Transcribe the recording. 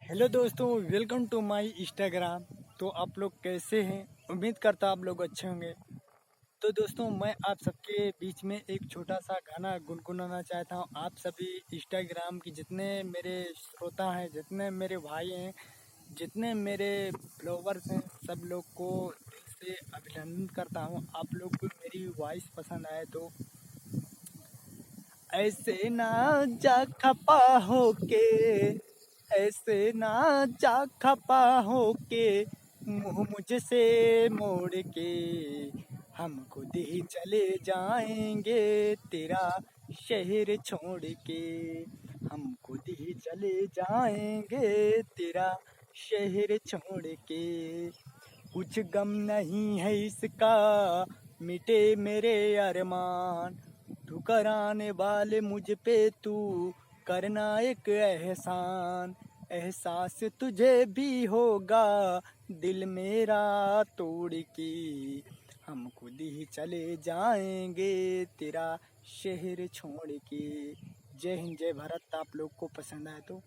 Hello दोस्तों, welcome to my Instagram. तो आप लोग कैसे हैं? उम्मीद करता आप लोग अच्छे होंगे। तो दोस्तों, मैं आप सबके बीच में एक छोटा सा गाना गुनगुनाना चाहता हूं। आप सभी इंस्टाग्राम की जितने मेरे श्रोता हैं, जितने मेरे भाई हैं, जितने मेरे फॉलोवर्स हैं, सब लोग को दिल से अभिनंदन करता हूं। आप लोग को मेरी वॉइस पसंद आए तो ऐसे ना जा खपा होके, ऐसे ना जा खपा होके, मुंह मुझसे मोड़ के, हम खुद ही चले जाएंगे तेरा शहर छोड़ के, हम खुद ही चले जाएंगे तेरा शहर छोड़ के। कुछ गम नहीं है इसका, मिटे मेरे अरमान, ठुकराने वाले मुझ पे तू करना एक एहसान। एहसास तुझे भी होगा दिल मेरा तोड़ के, हम खुद ही चले जाएंगे तेरा शहर छोड़ के। जय हिंद, जय भारत। आप लोग को पसंद आए तो